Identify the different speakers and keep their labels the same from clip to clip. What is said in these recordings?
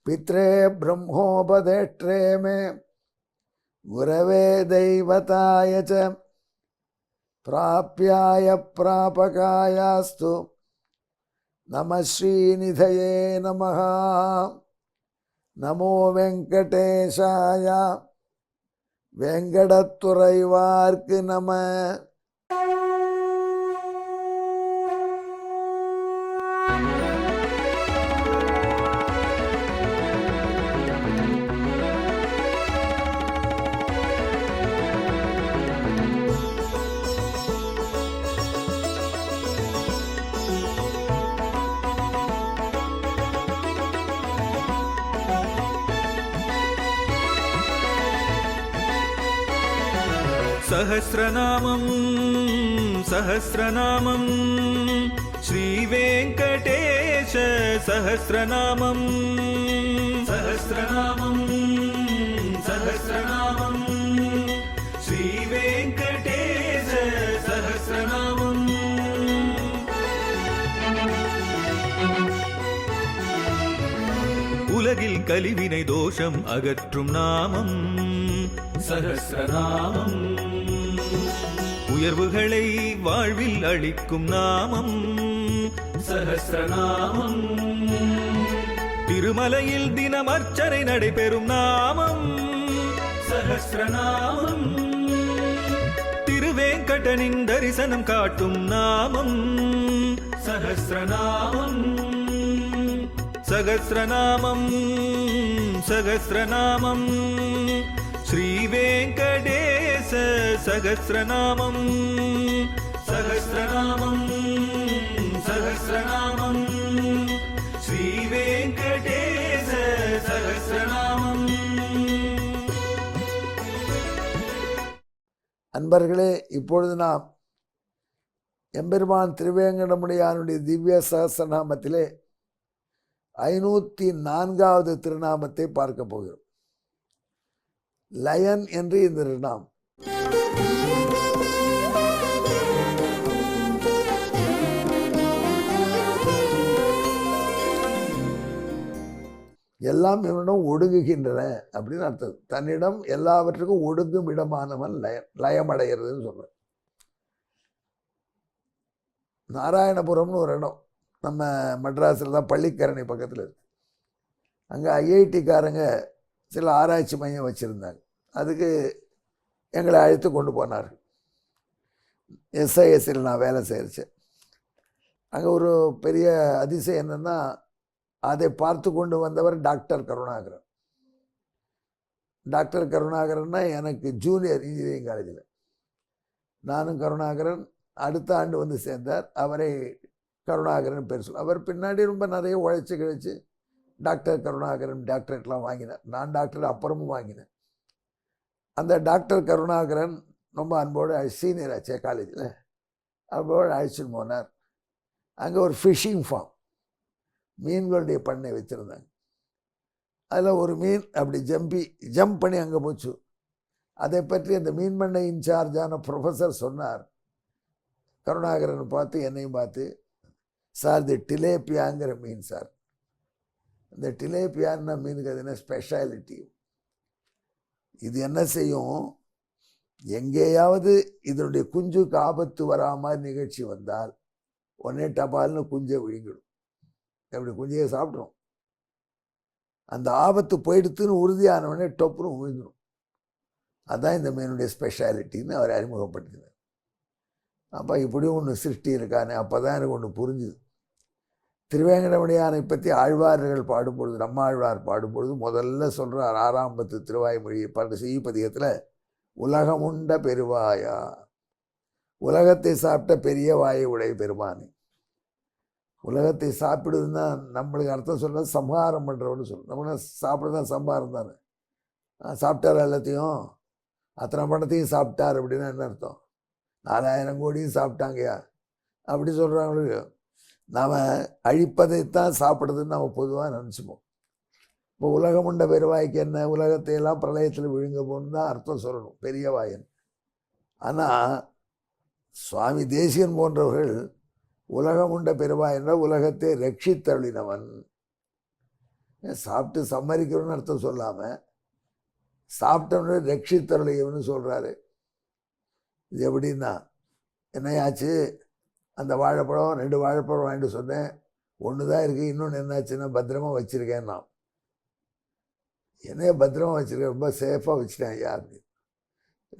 Speaker 1: पित्रे ब्रह्मोपदेष्ट्रे मे गुरवे दैवताय च प्राप्याय प्रापकायास्तु नमः श्रीनिधये नमः। नमो वेंकटेशाय वेंकटतुरैवार्क नमः।
Speaker 2: सहस्रनामं सहस्रनामं श्रीवेङ्कटेश सहस्रनामं सहस्रनामं सहस्रनामं श्रीवेङ्कटेश सहस्रनामम्। உலகில் கலிவினை தோஷம் அகற்றும் நாமம் சஹஸ்ரநாமம். உயர்வுகளை வாழ்வில் அளிக்கும் நாமம் சஹஸ்ரநாமம். திருமலையில் தினம் அர்ச்சனை நடைபெறும் நாமம் சஹஸ்ரநாமம். திருவேங்கடனின் தரிசனம் காட்டும் நாமம் சஹஸ்ரநாமம். सहस्रनामं सहस्रनामं श्रीवेङ्कटेश सहस्रनामं सहस्रनामं सहस्रनामं श्रीवेङ्कटेश सहस्रनामं।
Speaker 1: அன்பர்களே, இப்பொழுது நாம் எம்பெருமான் திருவேங்கடமுடையானுடைய திவ்ய சஹஸ்ரநாமத்திலே 504வது திருநாமத்தை பார்க்க போகிறோம். லயன் என்று இந்த திருநாமம். எல்லாம் இவனிடம் ஒடுங்குகின்றன அப்படின்னு அர்த்தம். தன்னிடம் எல்லாவற்றுக்கும் ஒடுங்கும் இடமானவன் லயமடைகிறதுன்னு சொல்றேன். நாராயணபுரம்னு ஒரு இடம் நம்ம மெட்ராஸில் தான், பள்ளிக்கரணை பக்கத்தில் இருக்குது. அங்கே ஐஐடிக்காரங்க சில ஆராய்ச்சி மையம் வச்சுருந்தாங்க. அதுக்கு எங்களை அழைத்து கொண்டு போனார்கள். எஸ்ஐஎஸ்சில் நான் வேலை செய்கிறேன். அங்கே ஒரு பெரிய அதிசயம் என்னென்னா, அதை பார்த்து கொண்டு வந்தவர் டாக்டர் கருணாகரன். டாக்டர் கருணாகரன்னா எனக்கு ஜூனியர் இன்ஜினியரிங் காலேஜில். நானும் கருணாகரன் அடுத்த ஆண்டு வந்து சேர்ந்தார். அவரை கருணாகரன் பேர் சொல்ல. அவர் பின்னாடி ரொம்ப நிறைய உழைச்சி கழிச்சு டாக்டர் கருணாகரன் டாக்டரேட்லாம் வாங்கினார். நான் டாக்டர் அப்புறமும் வாங்கினேன். அந்த டாக்டர் கருணாகரன் ரொம்ப அன்போடு சீனியர் ஆச்சே காலேஜில், அன்போடு அழைச்சின்னு போனார். அங்கே ஒரு ஃபிஷிங் ஃபார்ம், மீன்களுடைய பண்ணை வச்சுருந்தாங்க. அதில் ஒரு மீன் அப்படி ஜம்ப் பண்ணி அங்கே போச்சு. அதை பற்றி அந்த மீன் பண்ணை இன்சார்ஜான ப்ரொஃபஸர் சொன்னார். கருணாகரன் பார்த்து என்னையும் பார்த்து, சார் இது டிலேப்பியாங்கிற மீன் சார். இந்த டிலேப்பியான்னா மீனுக்கு அது என்ன ஸ்பெஷாலிட்டி, இது என்ன செய்யும், எங்கேயாவது இதனுடைய குஞ்சுக்கு ஆபத்து வராமல் நிகழ்ச்சி வந்தால் உடனே டபால்னு குஞ்சை விழுங்கிடும். எப்படி குஞ்சையை சாப்பிட்றோம். அந்த ஆபத்து போயிடுத்துன்னு உறுதியானவனே டொப்புன்னு விழுந்துடும். அதுதான் இந்த மீனுடைய ஸ்பெஷாலிட்டின்னு அவர் அறிமுகப்படுத்தினார். அப்போ இப்படியும் ஒன்று சிருஷ்டி இருக்கானே, அப்போ தான் எனக்கு ஒன்று புரிஞ்சுது. திருவேங்கடமுடையானை பற்றி ஆழ்வார்கள் பாடும்பொழுது, நம்மாழ்வார் பாடும்பொழுது முதல்ல சொல்கிறார் 6ஆம் பத்து திருவாய்மொழி செய்யுப்பதிகத்தில், உலகமுண்ட பெருவாயா, உலகத்தை சாப்பிட்ட பெரிய வாயை உடைய பெருமானே. உலகத்தை சாப்பிடுதுன்னா நம்மளுக்கு அர்த்தம் சொல்ல சம்ஹாரம் பண்ணுறவன்னு சொல்லணும். நம்ம சாப்பிட்றதான் சம்ஹாரம் தானே. சாப்பிட்டார் எல்லாத்தையும், அத்தனை பணத்தையும் சாப்பிட்டார் அப்படின்னா என்ன அர்த்தம்? 4000 கோடியும் சாப்பிட்டாங்கயா அப்படி சொல்கிறாங்களோ. நாம் அழிப்பதைத்தான் சாப்பிட்றதுன்னு நம்ம பொதுவாக நினச்சிப்போம். இப்போ உலகம் உண்ட பெருவாய்க்கு என்ன, உலகத்தையெல்லாம் பிரளயத்தில் விழுங்க போகணுன்னு தான் அர்த்தம் சொல்லணும், பெரிய வாயன். ஆனால் சுவாமி தேசிகன் போன்றவர்கள் உலகம் உண்ட பெருவாய் என்ற உலகத்தை ரட்சித்தருளினவன், சாப்பிட்டு சம்மரிக்கிறோன்னு அர்த்தம் சொல்லாமல் சாப்பிட்டோன்னு ரட்சித்தருளையவன்னு சொல்கிறாரு. இது எப்படின்னா, என்னையாச்சு அந்த வாழைப்பழம் 2 வாழைப்பழம் வாங்கிட்டு சொன்னேன், ஒன்று தான் இருக்குது, இன்னொன்று என்னாச்சுன்னா பத்திரமா வச்சுருக்கேன். நான் என்னைய பத்திரமா வச்சுருக்கேன், ரொம்ப சேஃபாக வச்சுட்டேன் ஐயா அப்படின்னு.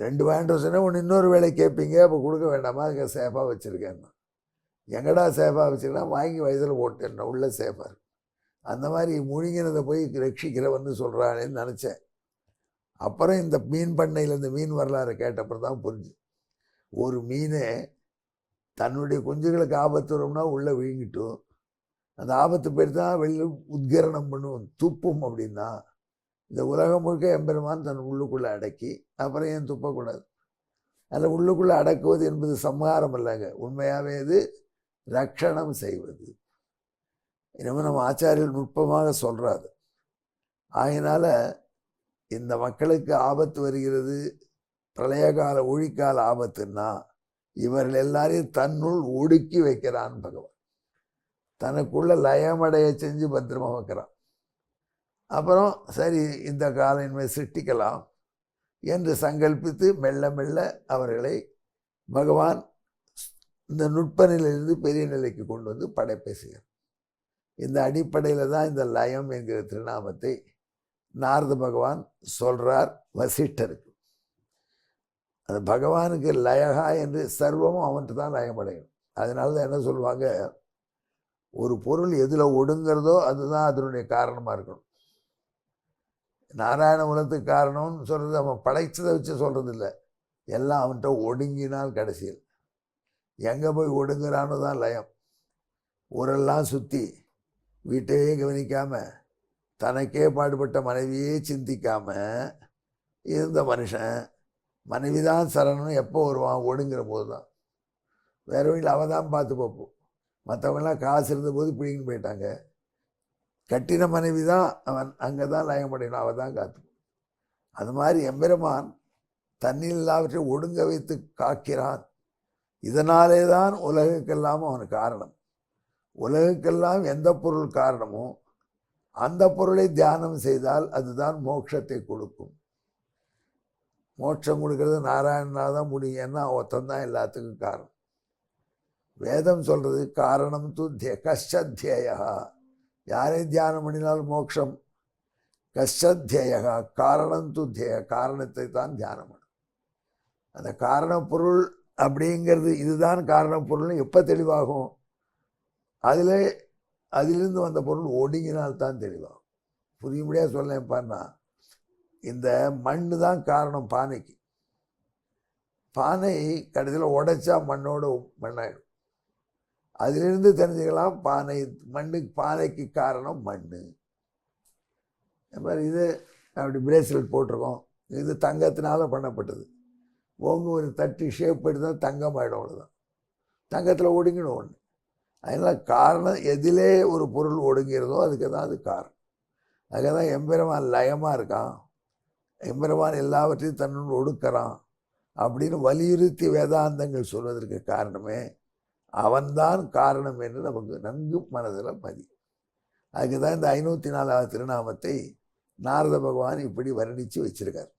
Speaker 1: 2 வாங்கிட்டு சொன்னேன், ஒன்று இன்னொரு வேலை கேட்பீங்க, அப்போ கொடுக்க வேண்டாமா, அதுக்கு சேஃபாக வச்சுருக்கேன். எங்கடா சேஃபாக வச்சுருக்கேன், வாங்கி வயதில் போட்டேன், உள்ள சேஃபாக இருக்கு. அந்த மாதிரி முழுங்கினதை போய் ரட்சிக்கிறவன்னு சொல்கிறானேன்னு நினச்சேன். அப்புறம் இந்த மீன் பண்ணையில் இந்த மீன் வரலாறு கேட்டப்பறம் தான் புரிஞ்சு, ஒரு மீனே தன்னுடைய குஞ்சுகளுக்கு ஆபத்து வரும்னா உள்ளே விழுங்கிட்டும், அந்த ஆபத்து பேர் தான் வெளியில் உத்கரணம் பண்ணும், துப்பும். அப்படின்னா இந்த உலகம் முழுக்க எம்பெருமான் தன் உள்ளுக்குள்ளே அடக்கி அப்புறம் ஏன் துப்பக்கூடாது? அதில் உள்ளுக்குள்ளே அடக்குவது என்பது சம்ஹாரம் இல்லைங்க, உண்மையாகவே இது ரட்சணம் செய்வது. இனிமேல் நம்ம ஆச்சாரியர்கள் நுட்பமாக சொல்கிறாரு. ஆகினால இந்த மக்களுக்கு ஆபத்து வருகிறது, பிரளயகால ஒழிக்கால ஆபத்துன்னா இவர்கள் எல்லாரையும் தன்னுள் ஒடுக்கி வைக்கிறான் பகவான். தனக்குள்ள லயமடைய செஞ்சு பத்திரமா வைக்கிறான். அப்புறம் சரி இந்த காலம் இனிமேல் சிருஷ்டிக்கலாம் என்று சங்கல்பித்து மெல்ல மெல்ல அவர்களை பகவான் இந்த நுட்ப நிலையிலிருந்து பெரிய நிலைக்கு கொண்டு வந்து படைப்பை செய்கிறார். இந்த அடிப்படையில் தான் இந்த லயம் என்கிற திருநாமத்தை நாரத பகவான் சொல்கிறார் வசிஷ்டருக்கு. அந்த பகவானுக்கு லயகா என்று சர்வமும் அவன்கிட்ட தான் லயமடையும். அதனால தான் என்ன சொல்லுவாங்க, ஒரு பொருள் எதில் ஒடுங்கிறதோ அதுதான் அதனுடைய காரணமாக இருக்கணும். நாராயண குலத்துக்கு காரணம்னு சொல்கிறது அவன் படைச்சதை வச்சு சொல்கிறது இல்லை, எல்லாம் அவன்கிட்ட ஒடுங்கினால் கடைசியில் எங்கே போய் ஒடுங்குறானோ தான் லயம். ஊரெல்லாம் சுற்றி வீட்டையே கவனிக்காமல் தனக்கே பாடுபட்ட மனைவியே சிந்திக்காமல் இருந்த மனுஷன் மனைவி தான் சரணம் எப்போ வருவான்? ஒடுங்கிற போது தான். வேறு வழியில் அவள் தான் பார்த்து பார்ப்போம். மற்றவங்களாம் காசு இருந்தபோது பிடிங்கின்னு போயிட்டாங்க. கட்டின மனைவி தான் அவன் அங்கே தான் லயமடையணும், அவள் தான் காத்து. அது மாதிரி எம்பெருமான் தன்னில் எல்லாவற்றை ஒடுங்க வைத்து காக்கிறான். இதனாலே தான் உலகுக்கெல்லாம் அவன் காரணம். உலகுக்கெல்லாம் எந்த பொருள் காரணமோ அந்த பொருளை தியானம் செய்தால் அதுதான் மோட்சத்தை கொடுக்கும். மோட்சம் கொடுக்கறது நாராயணனாக தான் முடியும், ஏன்னா ஒருத்தந்தான் எல்லாத்துக்கும் காரணம். வேதம் சொல்கிறது காரணம் து கஷ்டத்யயா, யாரை தியானம் பண்ணினாலும் மோட்சம். கஷ்டத்யயா காரணம் து காரணத்தை தான் தியானம் பண்ணும். அந்த காரண பொருள் அப்படிங்கிறது இதுதான் காரண பொருள்னு எப்போ தெளிவாகும்? அதிலிருந்து வந்த பொருள் ஒடுங்கினால்தான் தெளிவாகும். புரியும்படியாக சொல்லேன்ப்பான்னா, இந்த மண் தான் காரணம் பானைக்கு. பானை கடைசியில் உடைச்சா மண்ணோட மண்ணாயிடும். அதிலிருந்து தெரிஞ்சுக்கலாம் பானைக்கு காரணம் மண். மாதிரி இது அப்படி பிரேஸ்லெட் போட்டிருக்கோம், இது தங்கத்தினால பண்ணப்பட்டது. ஒரு தட்டு ஷேப் எடுத்தால் தங்கம் ஆகிடும், அவ்வளோதான். தங்கத்தில் ஒடுங்கிடும் ஒன்று. அதனால் காரணம் எதிலே ஒரு பொருள் ஒடுங்கிறதோ அதுக்கு தான் அது காரணம். அதுக்காக தான் எம்பெருமான் லயமாக இருக்கான், எம்பெருமான் எல்லாவற்றையும் தன்னுள் ஒடுக்கிறான் அப்படின்னு வலியுறுத்தி வேதாந்தங்கள் சொல்வதற்கு காரணமே அவன்தான் காரணம் என்று நமக்கு நன்கு மனதில் பதியும். அதுக்கு தான் இந்த 504வது திருநாமத்தை நாரத பகவான் இப்படி வர்ணித்து வச்சிருக்கார்.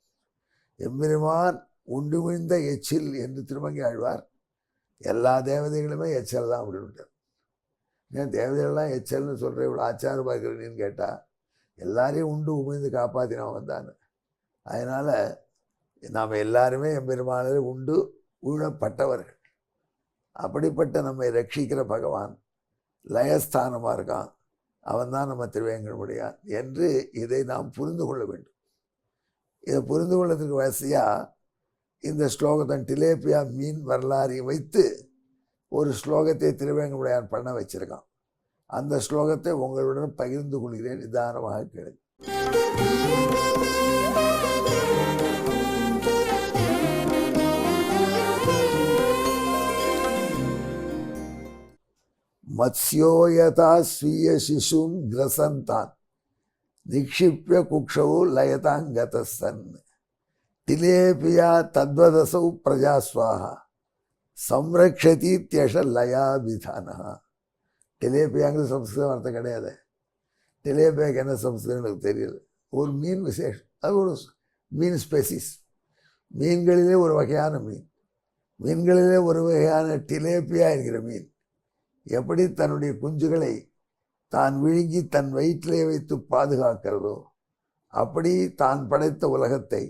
Speaker 1: எம்பெருமான் உண்டு விழுந்த எச்சில் என்று திருமங்கை ஆழ்வார் எல்லா தேவதைகளுமே எச்சல் தான் அப்படின்னு. ஏன் தேவதைகள்லாம் எச்சல்னு சொல்கிற இவ்வளோ ஆச்சாரம் பார்க்குறேன்னு கேட்டால் எல்லாரையும் உண்டு உமிழ்ந்து காப்பாற்றினவன் தான். அதனால் நாம் எல்லாருமே எம்பெருமானில் உண்டு ஊழப்பட்டவர்கள். அப்படிப்பட்ட நம்மை ரட்சிக்கிற பகவான் லயஸ்தானமாக இருக்கான், அவன் தான் நம்ம திருவேங்கடமுடியான் என்று இதை நாம் புரிந்து கொள்ள வேண்டும். இதை புரிந்து கொள்வதற்கு வசதியாக இந்த ஸ்லோகத்தின் டிலேப்பியா மீன் வரலாறையும் வைத்து ஒரு ஸ்லோகத்தை திருவேங்கடமுடியான் பண்ண வச்சிருக்கான். அந்த ஸ்லோகத்தை உங்களுடன் பகிர்ந்து கொள்கிறேன், நிதானமாக கேளு. மத்ஸ்யோ யதா ஸ்வீய சிசும் கிரசந்தான் நிக்ஷிப்ய குக்ஷௌ லயதாங்கதசன் டிலேபியா தத்வதசௌ பிரஜாஸ்வாஹா சம்ரக்ஷதி தியஷ லயாபிதானா. டிலேபியாங்கிறது சம்ஸ்கிருத வார்த்தை கிடையாது. டிலேபியாக்கு என்ன சம்ஸ்கிருதம் எனக்கு தெரியல. ஒரு மீன் விசேஷம், அது ஒரு மீன் ஸ்பெசிஸ். மீன்களிலே ஒரு வகையான மீன், மீன்களிலே ஒரு வகையான டிலேபியா என்கிற மீன் எப்படி தன்னுடைய குஞ்சுகளை தான் விழுங்கி தன் வயிற்றிலே வைத்து பாதுகாக்கிறதோ, அப்படி தான் படைத்த உலகத்தை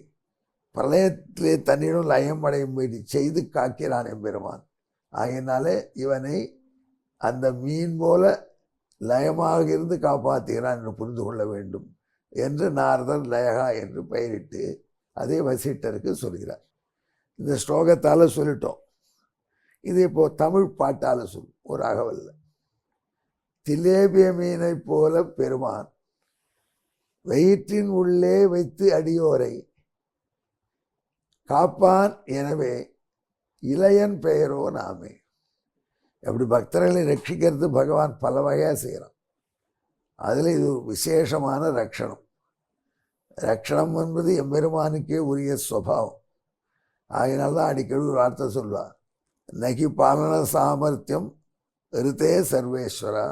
Speaker 1: பிரளயத்திலே தன்னிடம் லயம் அடையும்படி செய்து காக்கிறான் எம்பெருமான். ஆகையினாலே இவனை அந்த மீன் போல லயமாக இருந்து காப்பாற்றுகிறான் என்று புரிந்து கொள்ள வேண்டும் என்று நாரதர் லயகா என்று பெயரிட்டு அதே வசிட்டருக்கு சொல்கிறார். இந்த ஸ்லோகத்தால் சொல்லிட்டோம். இது இப்போ தமிழ் பாட்டால் சொல் ஒரு அகவல்ல. திலேபிய மீனை போல பெருமான் வயிற்றின் உள்ளே வைத்து அடியோரை காப்பான், எனவே இளையன் பெயரோ நாமே. அப்படி பக்தர்களை ரட்சிக்கிறது பகவான் பல வகையாக செய்கிறான். அதில் இது ஒரு விசேஷமான ரட்சணம். ரட்சணம் என்பது எம்பெருமானுக்கே உரிய சுவாவம். ஆகினால்தான் அடிக்கடி ஒரு வார்த்தை சொல்வார், நகி பாலன சாமர்த்தியம் ரித்தே சர்வேஸ்வரா.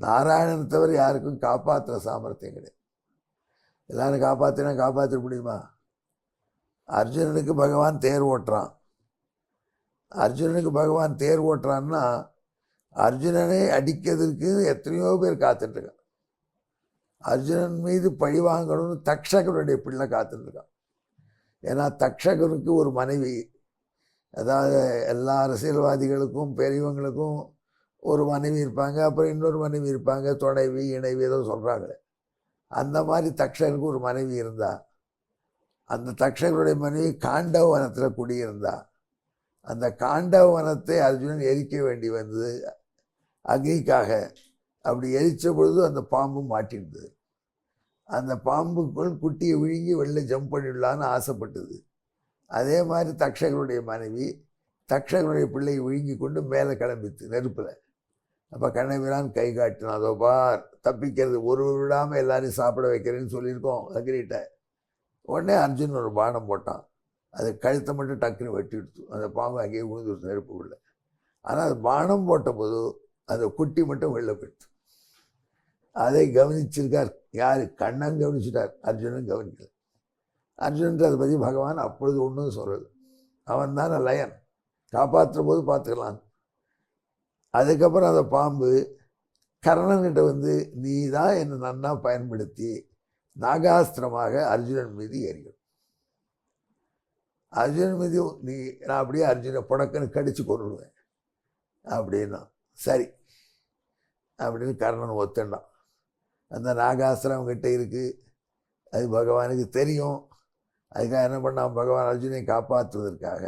Speaker 1: நாராயணன் தவிர யாருக்கும் காப்பாற்றுற சாமர்த்தியம் கிடையாது. எல்லாரும் காப்பாற்றினா காப்பாற்ற முடியுமா? அர்ஜுனனுக்கு பகவான் தேர் ஓட்டுறான். அர்ஜுனனுக்கு பகவான் தேர் ஓட்டுறான்னா அர்ஜுனனை அடிக்கிறதுக்கு எத்தனையோ பேர் காத்துட்ருக்கான். அர்ஜுனன் மீது பழி வாங்கணும்னு தக்ஷகனுடைய பிள்ளை காத்துட்ருக்கான். ஏன்னா தக்ஷகனுக்கு ஒரு மனைவி, அதாவது எல்லா அரசியல்வாதிகளுக்கும் பெரியவங்களுக்கும் ஒரு மனைவி இருப்பாங்க, அப்புறம் இன்னொரு மனைவி இருப்பாங்க, துணைவி இணைவி ஏதோ சொல்கிறாங்களே. அந்த மாதிரி தக்ஷகனுக்கு ஒரு மனைவி இருந்தா, அந்த தக்ஷகனுடைய மனைவி காண்டவ வனத்தில் குடியிருந்தா. அந்த காண்டவ வனத்தை அர்ஜுனன் எரிக்க வேண்டி வந்தது அக்னிக்காக. அப்படி எரித்த பொழுது அந்த பாம்பு மாட்டிருந்தது. அந்த பாம்புக்குள் குட்டியை விழுங்கி வெளில ஜம்ப் பண்ணிடலான்னு ஆசைப்பட்டது. அதே மாதிரி தக்ஷகனுடைய மனைவி தக்ஷகனுடைய பிள்ளையை விழுங்கி கொண்டு மேலே கிளம்பித்து நெருப்பில். அப்போ கண்ணபிரான் கை காட்டினான், அதோ பார் தப்பிக்கிறது, ஒரு விடாமல் எல்லாரையும் சாப்பிட வைக்கிறேன்னு சொல்லியிருக்கோம் அக்னிகிட்ட. உடனே அர்ஜுன் ஒரு பானம் போட்டான், அது கழுத்தை மட்டும் டக்குன்னு வெட்டி எடுத்து அந்த பாம்பு அங்கேயே விழுந்துருச்சு நெருப்புக்குள்ள. ஆனால் அது பானம் போட்ட போது அந்த குட்டி மட்டும் வெளில போயிடுது. அதை கவனிச்சிருக்கார் யார்? கண்ணன் கவனிச்சுட்டார், அர்ஜுனன் கவனிக்கல. அர்ஜுனன் அதை பற்றி பகவான் அப்பொழுது ஒன்றும் சொல்லலை. அவன் தானே லயன், காப்பாற்றுற போது பார்த்துக்கலாம். அதுக்கப்புறம் அந்த பாம்பு கர்ணன்கிட்ட வந்து நீ தான் என்னை நன்னா பயன்படுத்தி நாகாஸ்திரமாக அர்ஜுனன் மீது எறியும், அர்ஜுனன் மீது நீ நான் அப்படியே அர்ஜுனை புடக்குன்னு கடிச்சு கொண்டுடுவேன் அப்படின்னா. சரி அப்படின்னு கர்ணன் ஒத்துண்டான். அந்த நாகாஸ்திரம் அவங்ககிட்ட இருக்குது, அது பகவானுக்கு தெரியும். அதுக்காக என்ன பண்ணான் பகவான்? அர்ஜுனை காப்பாற்றுவதற்காக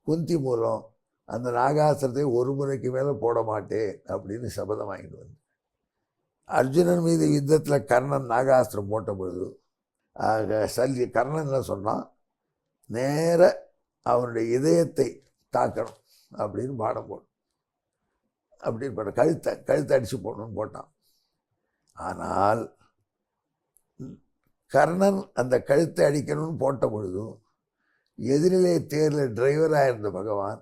Speaker 1: குந்தி மூலம் அந்த நாகாஸ்திரத்தை ஒரு முறைக்கு மேலே போட மாட்டேன் அப்படின்னு சபதம் வாங்கிட்டு வந்து அர்ஜுனன் மீது யுத்தத்தில் கர்ணன் நாகாஸ்திரம் போட்ட பொழுது கர்ணன் என்ன சொன்னான்? நேர அவனுடைய இதயத்தை தாக்கணும் அப்படின்னு பாடம் போடணும் அப்படின்னு போட்ட கழுத்தை அடித்து போடணும்னு போட்டான். ஆனால் கர்ணன் அந்த கழுத்தை அடிக்கணும்னு போட்ட பொழுதும் எதிரிலே தேரில் டிரைவராக இருந்த பகவான்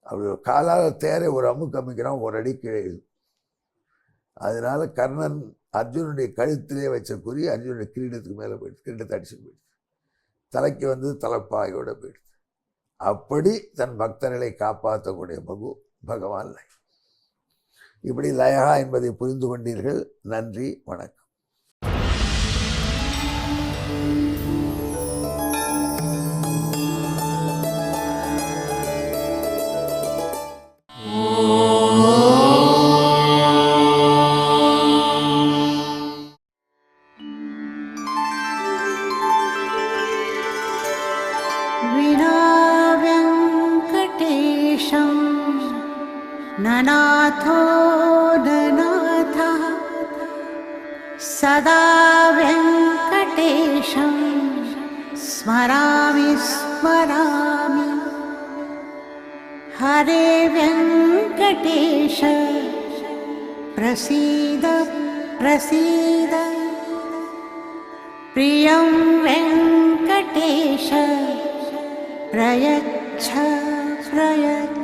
Speaker 1: அப்படி காலால் தேரை ஒரு அமுக்கு அமைக்கிறான், ஒரு அடி கீழே. அதனால கர்ணன் அர்ஜுனுடைய கழுத்திலே வச்ச குறி அர்ஜுனுடைய கிரீடத்துக்கு மேலே போயிடுது, கிரீடத்தை அடிச்சு போயிடுது. தலைக்கு வந்து தலைப்பாயோட போயிடுது. அப்படி தன் பக்தர்களை காப்பாற்றக்கூடிய பகவான் லயம். இப்படி லயகா என்பதை புரிந்து கொண்டீர்கள். நன்றி, வணக்கம்.
Speaker 3: ननाथो ननाथः सदा वेङ्कटेशं स्मरामि स्मरामि। हरे वेङ्कटेश प्रसीद प्रसीद, प्रियं वेङ्कटेश प्रयच्छ प्रयच्छ।